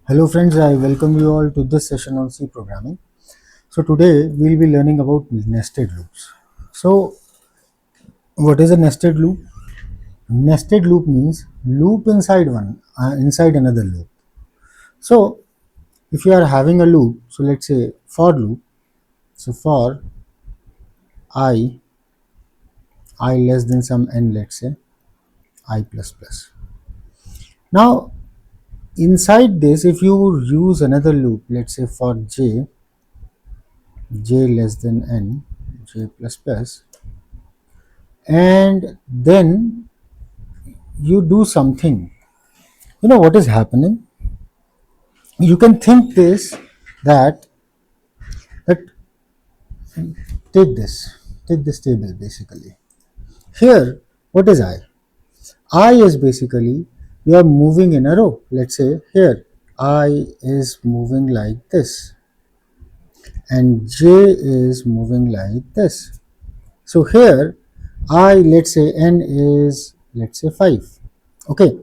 Hello friends, I welcome you all to this session on C programming. So today we'll be learning about nested loops. So what is a nested loop? Nested loop means loop inside inside another loop. So if you are having a loop, so let's say for loop, so for I less than some n, let's say I plus plus. Now inside this, if you use another loop, let's say for j less than n, j plus plus, and then you do something, you know what is happening. You can think this, that that take this table. Basically here, what is I is basically you are moving in a row. Let's say here I is moving like this and j is moving like this. So here I, let's say n is, let's say 5. Okay,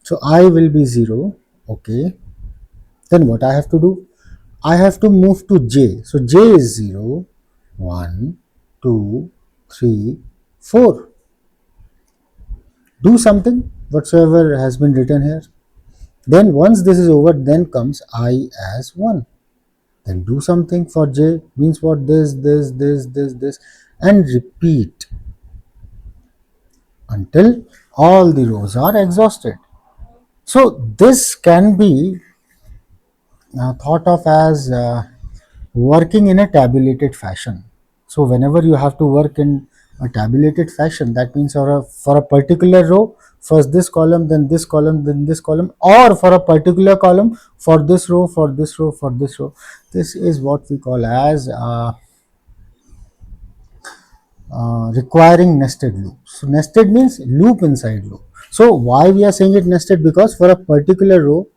so I will be 0. Okay, then what I have to do? I have to move to j. So j is 0, 1, 2, 3, 4. Do something whatsoever has been written here. Then once this is over, then comes I as 1. Then do something for j, means what, this, and repeat until all the rows are exhausted. So this can be thought of as working in a tabulated fashion. So whenever you have to work in a tabulated fashion, that means for a particular row, first this column, then this column, then this column, or for a particular column, for this row, for this row, for this row. This is what we call as requiring nested loop. So nested means loop inside loop. So why we are saying it nested? Because for a particular row,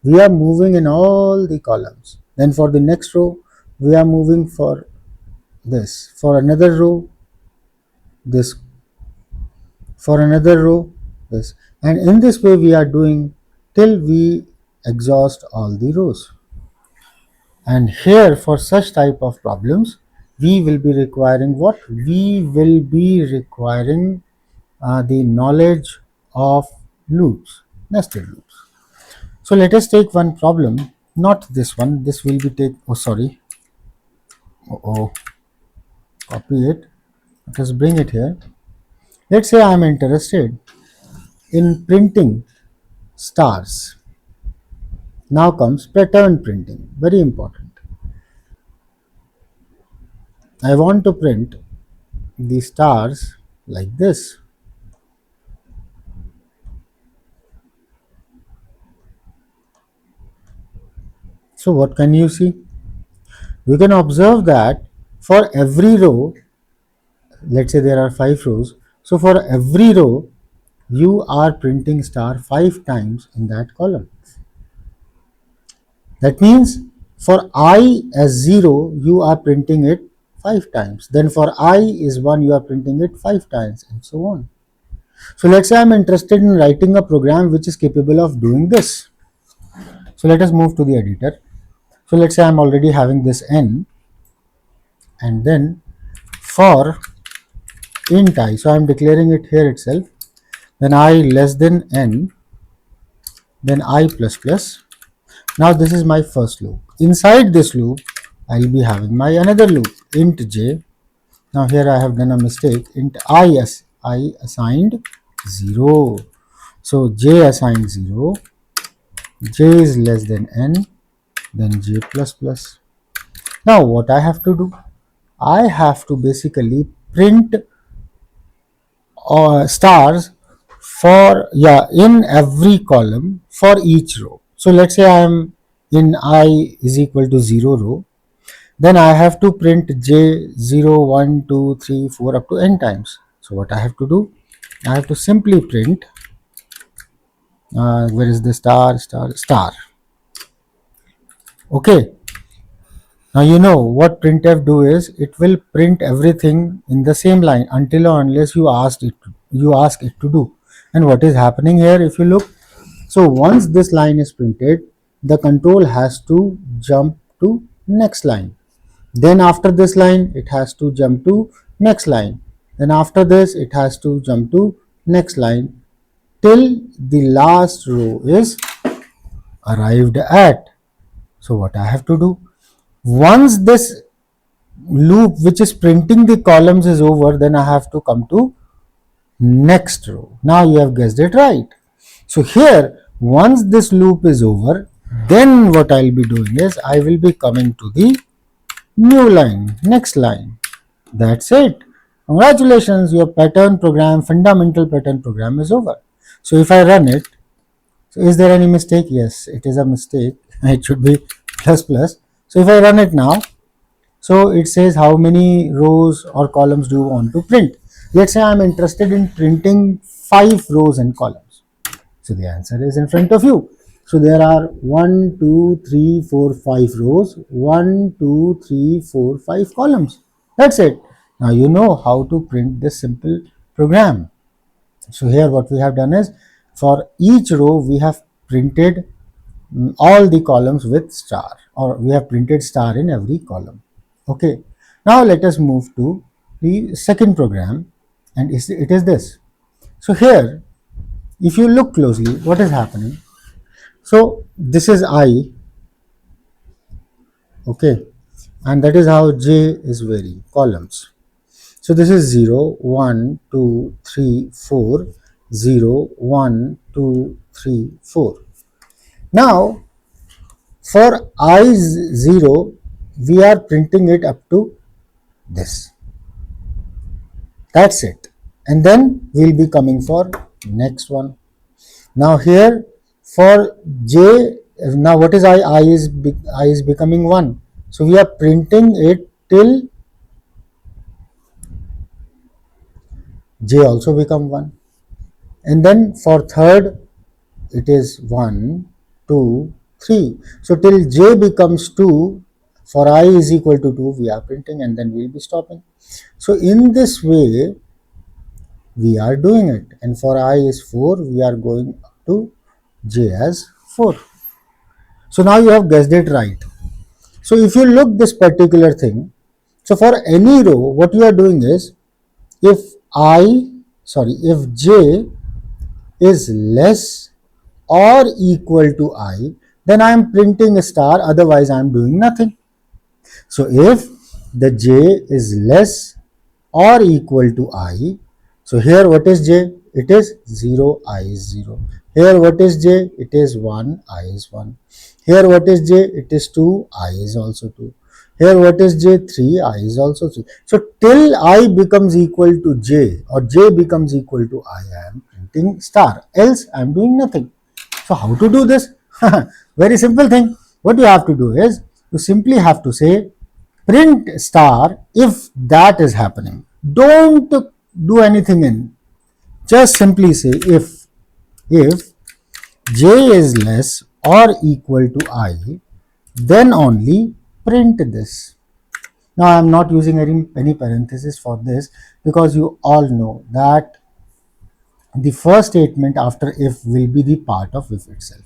we are moving in all the columns. Then for the next row, we are moving for this. For another row, this. For another row, this. And in this way, we are doing till we exhaust all the rows. And here, for such type of problems, we will be requiring what? We will be requiring the knowledge of loops, nested loops. So let us take one problem, not this one. This will be copy it. Let us bring it here. Let's say I am interested in printing stars. Now comes pattern printing, very important. I want to print the stars like this. So what can you see? You can observe that for every row, let's say there are 5 rows. So for every row, you are printing star 5 times in that column. That means for I as 0, you are printing it 5 times. Then for I is 1, you are printing it 5 times, and so on. So let's say I'm interested in writing a program which is capable of doing this. So let us move to the editor. So let's say I'm already having this n, and then for int I, so I'm declaring it here itself, then I less than n, then I plus plus. Now this is my first loop. Inside this loop, I'll be having my another loop, int j. Now here I have done a mistake. Int I assigned 0. So j assigned 0, j is less than n, then j plus plus. Now what I have to do? I have to basically print stars in every column for each row. So let's say I am in I is equal to 0 row, then I have to print j 0, 1, 2, 3, 4 up to n times. So what I have to do? I have to simply print where is the star. Okay, now you know what printf do is it will print everything in the same line until or unless you ask it to do. And what is happening here, if you look, so once this line is printed, the control has to jump to next line. Then after this line, it has to jump to next line. Then after this, it has to jump to next line till the last row is arrived at. So what I have to do? Once this loop which is printing the columns is over, then I have to come to next row. Now you have guessed it right. So here, once this loop is over, then what I'll be doing is I will be coming to the new line, next line. That's it. Congratulations, your pattern program, fundamental pattern program is over. So if I run it, so is there any mistake? Yes, it is a mistake. It should be plus plus. So if I run it now, so it says how many rows or columns do you want to print. Let's say I'm interested in printing 5 rows and columns. So the answer is in front of you. So there are 1, 2, 3, 4, 5 rows, 1, 2, 3, 4, 5 columns. That's it. Now you know how to print this simple program. So here what we have done is for each row we have printed all the columns with star, or we have printed star in every column. Okay. Now let us move to the second program, and it is this. So here, if you look closely, what is happening? So this is I, okay, and that is how J is varying columns. So this is 0, 1, 2, 3, 4, 0, 1, 2, 3, 4. Now for I 0, we are printing it up to this. That's it. And then we'll be coming for next one. Now here for J, now what is I? I is becoming 1. So we are printing it till J also become 1. And then for third, it is 1, 2, 3. So till J becomes 2, for I is equal to 2, we are printing, and then we'll be stopping. So in this way, we are doing it. And for I is 4, we are going to J as 4. So now you have guessed it right. So if you look this particular thing, so for any row, what you are doing is, if if J is less or equal to I, then I am printing a star, otherwise I am doing nothing. So if the J is less or equal to I, so here what is J? It is 0, I is 0. Here what is J? It is 1, I is 1. Here what is J? It is 2, I is also 2. Here what is J? 3, I is also 3. So till I becomes equal to J or J becomes equal to I am printing star, else I am doing nothing. So how to do this? Very simple thing. What you have to do is, you simply have to say print star if that is happening. Don't do anything in. Just simply say if J is less or equal to I, then only print this. Now I am not using any parenthesis for this, because you all know that the first statement after if will be the part of if itself.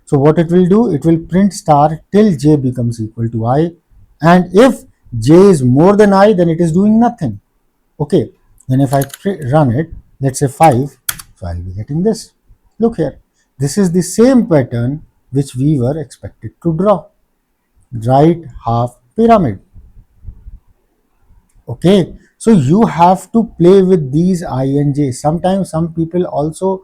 So what it will do, it will print star till J becomes equal to I, and if J is more than I, then it is doing nothing. Okay, then if I run it, let's say 5, so I'll be getting this. Look here, this is the same pattern which we were expected to draw. Right half pyramid. Okay, so you have to play with these I and J. Sometimes some people also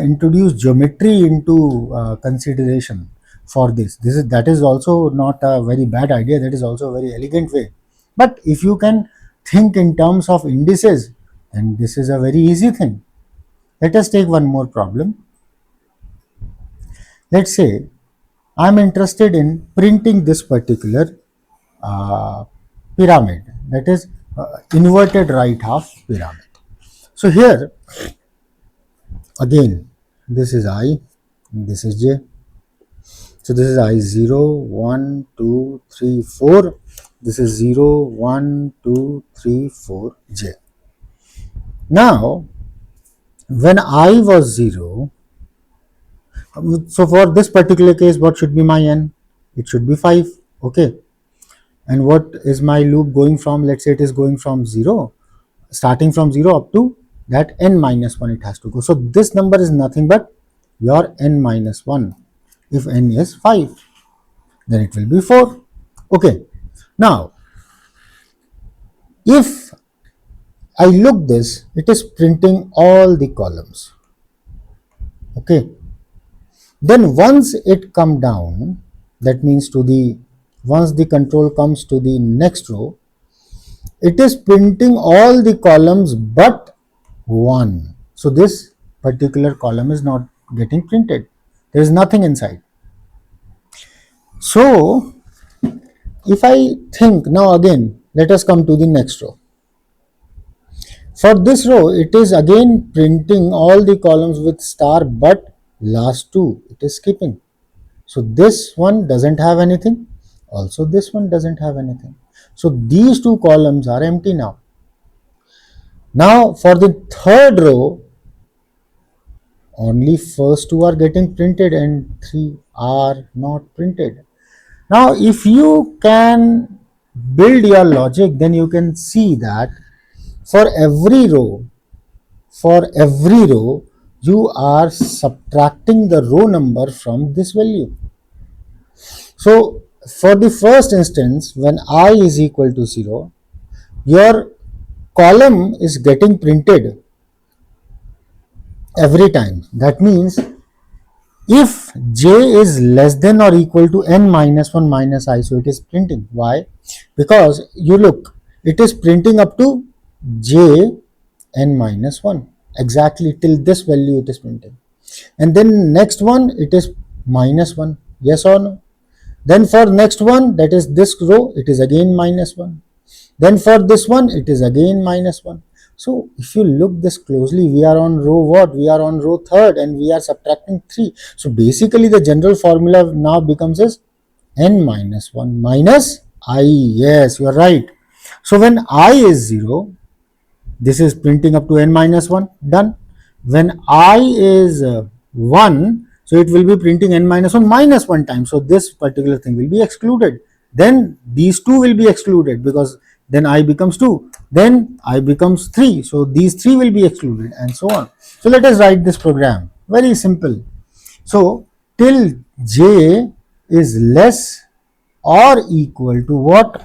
introduce geometry into consideration for this. That is also not a very bad idea. That is also a very elegant way. But if you can think in terms of indices, then this is a very easy thing. Let us take one more problem. Let's say I am interested in printing this particular pyramid, that is inverted right half pyramid. So here again, this is I, this is J. So this is I 0, 1, 2, 3, 4. This is 0, 1, 2, 3, 4, J. Now, when I was 0, So for this particular case, what should be my n? It should be 5. Okay. And what is my loop going from? Let's say it is going from 0, starting from 0 up to that n minus 1 it has to go. So this number is nothing but your n minus 1. If n is 5, then it will be 4. Okay. Now, if I look this, it is printing all the columns. Okay. Then once it come down, that means once the control comes to the next row, it is printing all the columns but 1. So this particular column is not getting printed. There is nothing inside. So if I think now, again, let us come to the next row. For this row, it is again printing all the columns with star but last 2 it is skipping. So this one doesn't have anything. Also this one doesn't have anything. So these 2 columns are empty now. Now for the third row, only first 2 are getting printed and 3 are not printed. Now if you can build your logic, then you can see that for every row, you are subtracting the row number from this value. So for the first instance, when I is equal to 0, your column is getting printed every time. That means if j is less than or equal to n minus 1 minus I, so it is printing. Why? Because you look, it is printing up to j n minus 1. Exactly till this value it is printing. And then next one, it is minus 1. Yes or no? Then for next one, that is this row, it is again minus 1. Then for this one, it is again minus 1. So if you look this closely, we are on row what? We are on row third and we are subtracting 3. So basically the general formula now becomes as n minus 1 minus I. Yes, you are right. So when I is 0, this is printing up to n minus 1. Done. When I is 1, so it will be printing n minus 1 minus 1 time. So this particular thing will be excluded. Then these 2 will be excluded because then I becomes 2. Then I becomes 3. So these 3 will be excluded and so on. So let us write this program. Very simple. So till j is less or equal to what?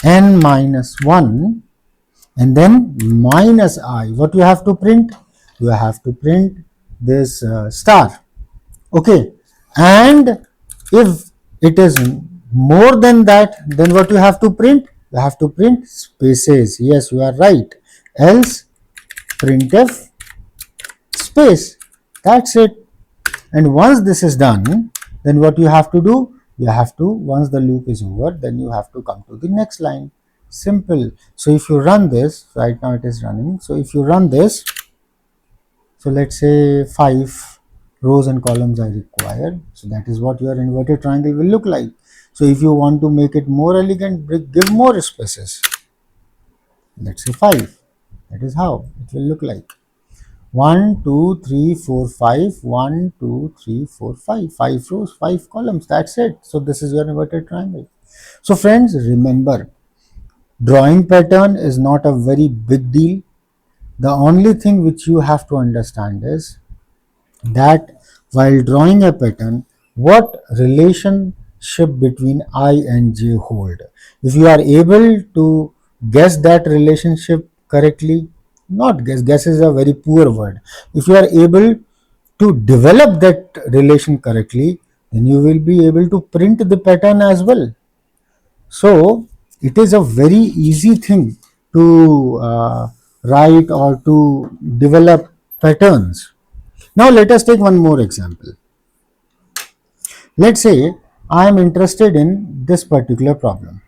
N minus 1 and then minus I. What you have to print? You have to print this star. Okay. And if it is more than that, then what you have to print? You have to print spaces. Yes, you are right. Else printf space. That's it. And once this is done, then what you have to do? You have to, once the loop is over, then you have to come to the next line. Simple. So if you run this, right now it is running. So if you run this, so let's say 5 rows and columns are required. So that is what your inverted triangle will look like. So if you want to make it more elegant, give more spaces. Let's say 5. That is how it will look like. 1, 2, 3, 4, 5. 1, 2, 3, 4, 5. 5 rows, 5 columns. That's it. So this is your inverted triangle. So friends, remember, drawing pattern is not a very big deal. The only thing which you have to understand is that while drawing a pattern, what relationship between I and j hold. If you are able to guess that relationship correctly, not guess is a very poor word. If you are able to develop that relation correctly, then you will be able to print the pattern as well. So it is a very easy thing to write or to develop patterns. Now let us take one more example. Let's say I am interested in this particular problem.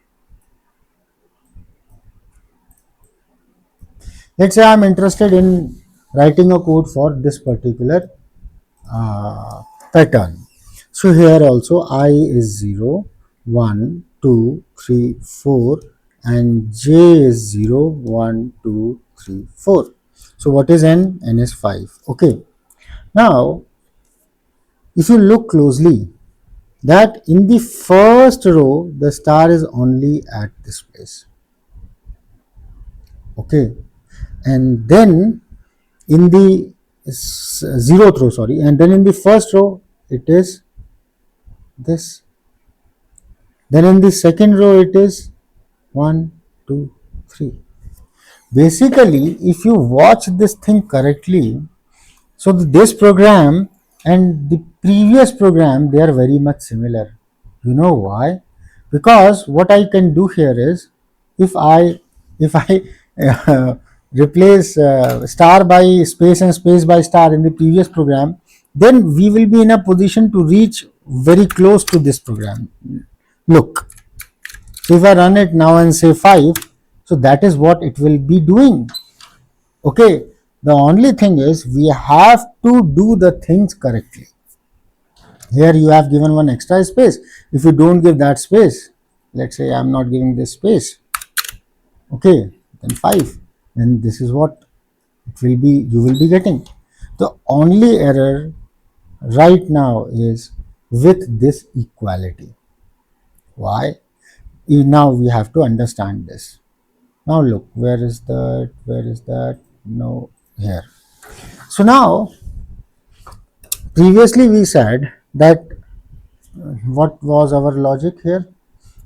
Let's say I am interested in writing a code for this particular pattern. So here also I is 0, 1, 2, 3, 4 and j is 0, 1, 2, 3, 4. So what is n? N is 5. Okay. Now if you look closely, that in the first row the star is only at this place. Okay, and then in the zeroth row, sorry, and then in the first row it is this. Then in the second row it is 1, 2, 3. Basically, if you watch this thing correctly, so this program and the previous program, they are very much similar. You know why? Because what I can do here is, if I replace star by space and space by star in the previous program, then we will be in a position to reach very close to this program. Look, so if I run it now and say 5, so that is what it will be doing. Okay, the only thing is we have to do the things correctly. Here you have given one extra space. If you don't give that space, let's say I'm not giving this space, okay, then 5, then this is what it will be, you will be getting. The only error right now is with this equality. Why? Now we have to understand this. Now look, where is that, no, here. So now previously we said that what was our logic here?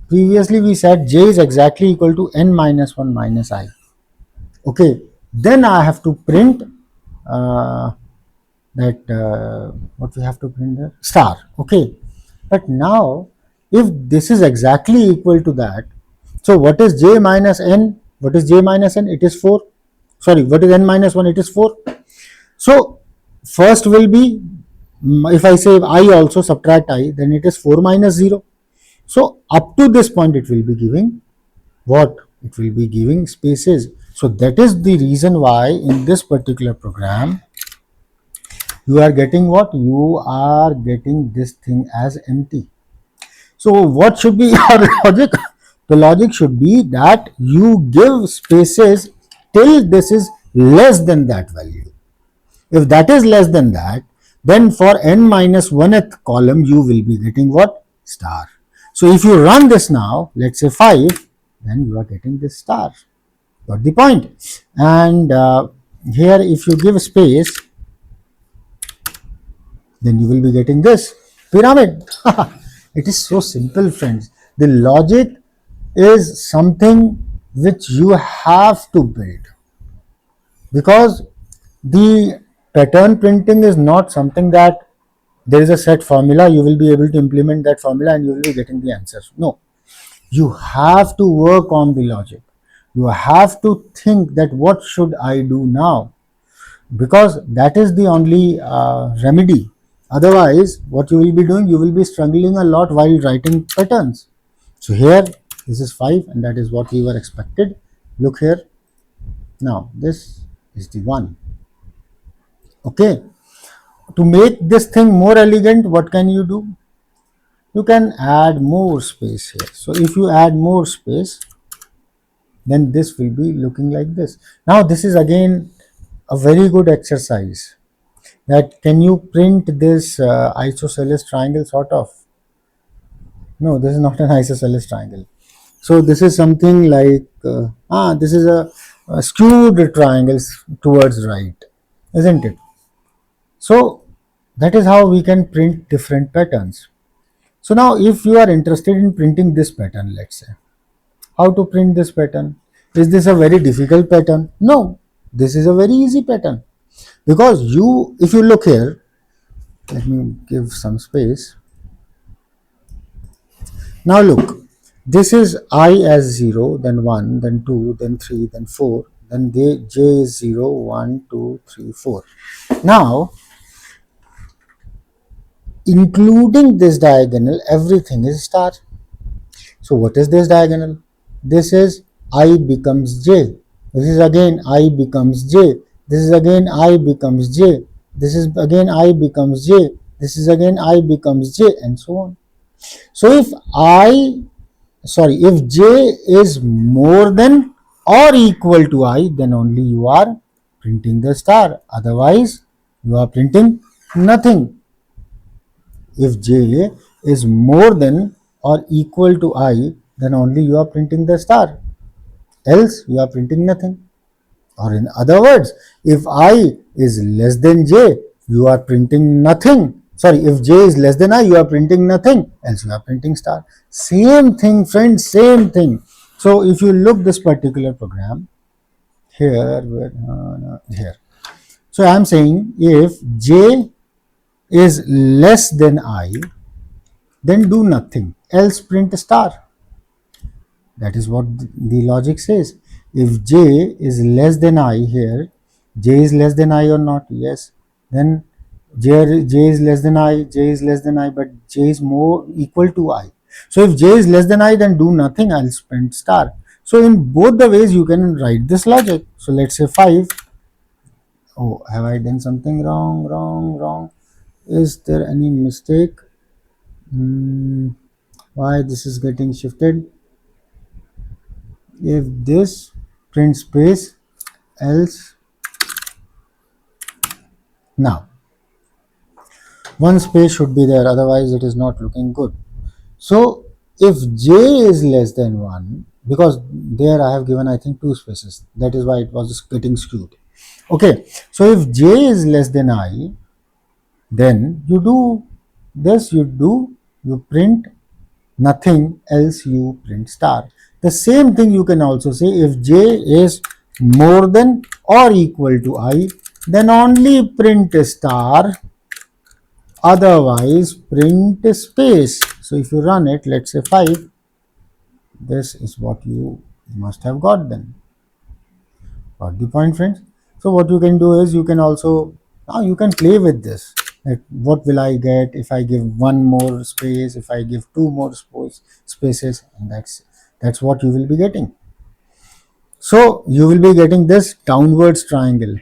Previously we said j is exactly equal to n minus 1 minus I. Okay, then I have to print what we have to print there, star. Okay, but now if this is exactly equal to that, so what is j minus n? What is j minus n? It is 4. Sorry, what is n minus 1? It is 4. So first will be, if I say I also subtract I, then it is 4 minus 0. So up to this point it will be giving what? It will be giving spaces. So that is the reason why in this particular program you are getting what? You are getting this thing as empty. So what should be your logic? The logic should be that you give spaces till this is less than that value. If that is less than that, then for n minus 1th column you will be getting what? Star. So if you run this now, let's say 5, then you are getting this star. Got the point? And here if you give space, then you will be getting this pyramid. It is so simple, friends. The logic is something which you have to build, because the pattern printing is not something that there is a set formula, you will be able to implement that formula and you will be getting the answers. No, you have to work on the logic. You have to think that what should I do now, because that is the only remedy. Otherwise, what you will be doing, you will be struggling a lot while writing patterns. So here, this is 5 and that is what we were expected. Look here. Now, this is the 1. Okay. To make this thing more elegant, what can you do? You can add more space here. So if you add more space, then this will be looking like this. Now, this is again a very good exercise. That can you print this isosceles triangle sort of? No, this is not an isosceles triangle. So this is something like this is a skewed triangle towards right, isn't it? So that is how we can print different patterns. So now if you are interested in printing this pattern, let's say, how to print this pattern? Is this a very difficult pattern? No, this is a very easy pattern. Because if you look here, let me give some space. Now look, this is I as 0, then 1, then 2, then 3, then 4, then j is 0, 1, 2, 3, 4. Now, including this diagonal, everything is star. So what is this diagonal? This is I becomes j. This is again I becomes j. This is again I becomes j. This is again I becomes j. This is again I becomes j, and so on. So if if j is more than or equal to I, then only you are printing the star. Otherwise, you are printing nothing. if j is more than or equal to I, then only you are printing the star, else you are printing nothing. Or in other words, if I is less than j, you are printing nothing. Sorry, if j is less than I, you are printing nothing, else you are printing star. Same thing, friends, same thing. So if you look this particular program here, here. So I am saying if j is less than I, then do nothing, else print star. That is what the logic says. If j is less than I here, j is less than I or not? Yes. Then j is less than I, j is less than I, but j is more equal to I. So if j is less than I, then do nothing, I'll print star. So in both the ways you can write this logic. So let's say 5. Oh, have I done something wrong? Wrong. Is there any mistake? Why this is getting shifted? If this print space, else. Now one space should be there, otherwise it is not looking good. So if j is less than 1, because there I have given I think 2 spaces, that is why it was getting skewed. Okay, so if j is less than I, then you do this, you print nothing, else you print star. The same thing you can also say, if j is more than or equal to I, then only print star, otherwise print space. So if you run it, let's say 5, this is what you must have got then. Got the point, friends? So what you can do is you can also, now you can play with this. Like what will I get if I give one more space, if I give two more spaces, and that's what you will be getting. So you will be getting this downwards triangle.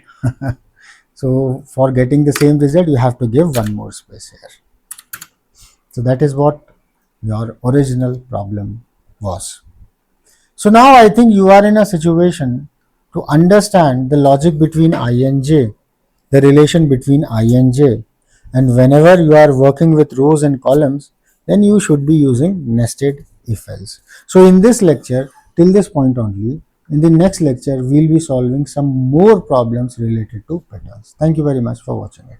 So for getting the same result, you have to give one more space here. So that is what your original problem was. So now I think you are in a situation to understand the logic between I and j, the relation between I and j. And whenever you are working with rows and columns, then you should be using nested if else. So in this lecture, till this point only, in the next lecture, we'll be solving some more problems related to patterns. Thank you very much for watching it.